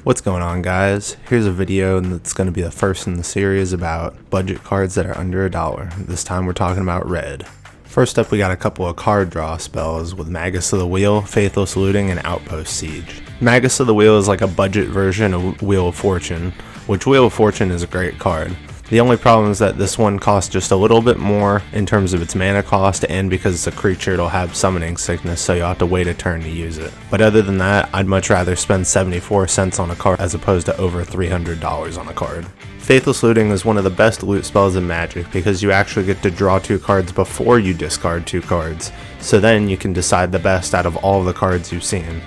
What's going on, guys? Here's a video that's going to be the first in the series about budget cards that are under $1. This time we're talking about red. First up, we got a couple of card draw spells with Magus of the Wheel, Faithless Looting, and Outpost Siege. Magus of the Wheel is like a budget version of Wheel of Fortune, which Wheel of Fortune is a great card. The only problem is that this one costs just a little bit more in terms of its mana cost, and because it's a creature it'll have summoning sickness, so you'll have to wait a turn to use it. But other than that, I'd much rather spend 74 cents on a card as opposed to over $300 on a card. Faithless Looting is one of the best loot spells in Magic because you actually get to draw 2 cards before you discard 2 cards, so then you can decide the best out of all of the cards you've seen.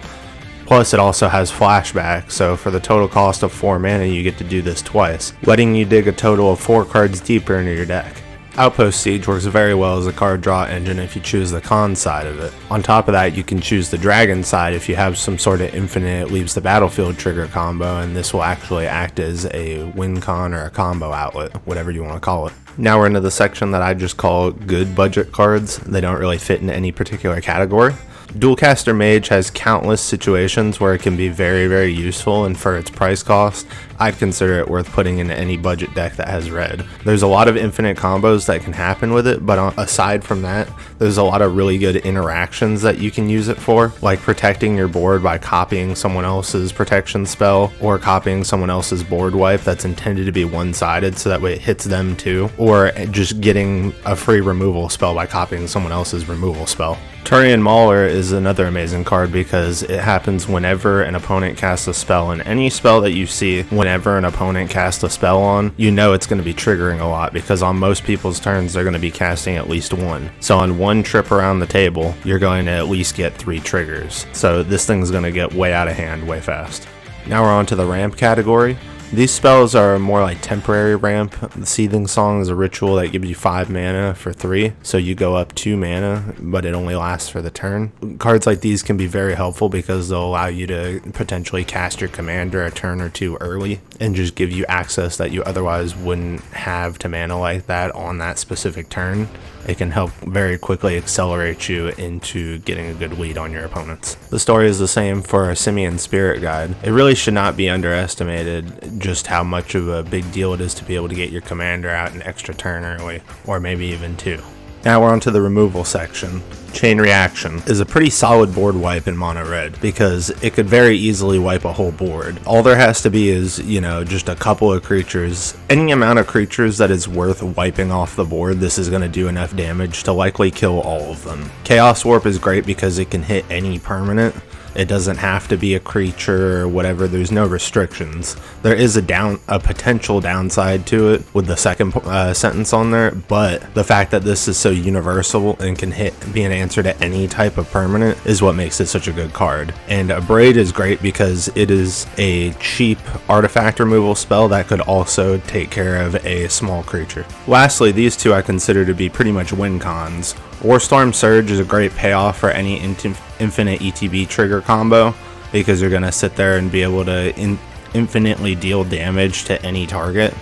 Plus, it also has flashback, so for the total cost of 4 mana, you get to do this twice, letting you dig a total of 4 cards deeper into your deck. Outpost Siege works very well as a card draw engine if you choose the con side of it. On top of that, you can choose the dragon side if you have some sort of infinite leaves the battlefield trigger combo, and this will actually act as a win con or a combo outlet, whatever you want to call it. Now we're into the section that I just call good budget cards. They don't really fit into any particular category. Dualcaster Mage has countless situations where it can be very useful, and for its price cost, I'd consider it worth putting into any budget deck that has red. There's a lot of infinite combos that can happen with it, but aside from that, there's a lot of really good interactions that you can use it for, like protecting your board by copying someone else's protection spell, or copying someone else's board wipe that's intended to be one-sided so that way it hits them too, or just getting a free removal spell by copying someone else's removal spell. Turian Mauler is another amazing card because it happens whenever an opponent casts a spell, and any spell that you see whenever an opponent casts a spell on, you know it's going to be triggering a lot because on most people's turns they're going to be casting at least one. So on one trip around the table, you're going to at least get 3 triggers. So this thing's going to get way out of hand way fast. Now we're on to the ramp category. These spells are more like temporary ramp. The Seething Song is a ritual that gives you 5 mana for 3, so you go up 2 mana, but it only lasts for the turn. Cards like these can be very helpful because they'll allow you to potentially cast your commander a turn or 2 early, and just give you access that you otherwise wouldn't have to mana like that on that specific turn. It can help very quickly accelerate you into getting a good lead on your opponents. The story is the same for a Simian Spirit Guide. It really should not be underestimated just how much of a big deal it is to be able to get your commander out an extra turn early, or maybe even 2. Now we're on to the removal section. Chain Reaction is a pretty solid board wipe in mono red because it could very easily wipe a whole board. All there has to be is, just a couple of creatures. Any amount of creatures that is worth wiping off the board, this is going to do enough damage to likely kill all of them. Chaos Warp is great because it can hit any permanent. It doesn't have to be a creature or whatever. There's no restrictions. There is a potential downside to it with the second sentence on there, but the fact that this is so universal and can be an answer to any type of permanent is what makes it such a good card. And Abrade is great because it is a cheap artifact removal spell that could also take care of a small creature. Lastly, these two I consider to be pretty much win cons. Warstorm Surge is a great payoff for any infinite ETB trigger combo because you're going to sit there and be able to infinitely deal damage to any target.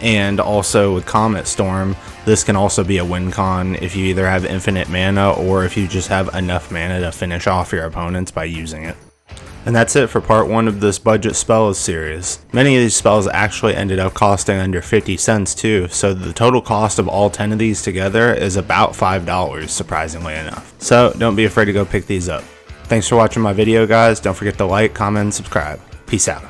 And also with Comet Storm, this can also be a win con if you either have infinite mana or if you just have enough mana to finish off your opponents by using it. And that's it for part 1 of this budget spells series. Many of these spells actually ended up costing under 50 cents too, so the total cost of all 10 of these together is about $5, surprisingly enough. So don't be afraid to go pick these up. Thanks for watching my video, guys. Don't forget to like, comment, and subscribe. Peace out.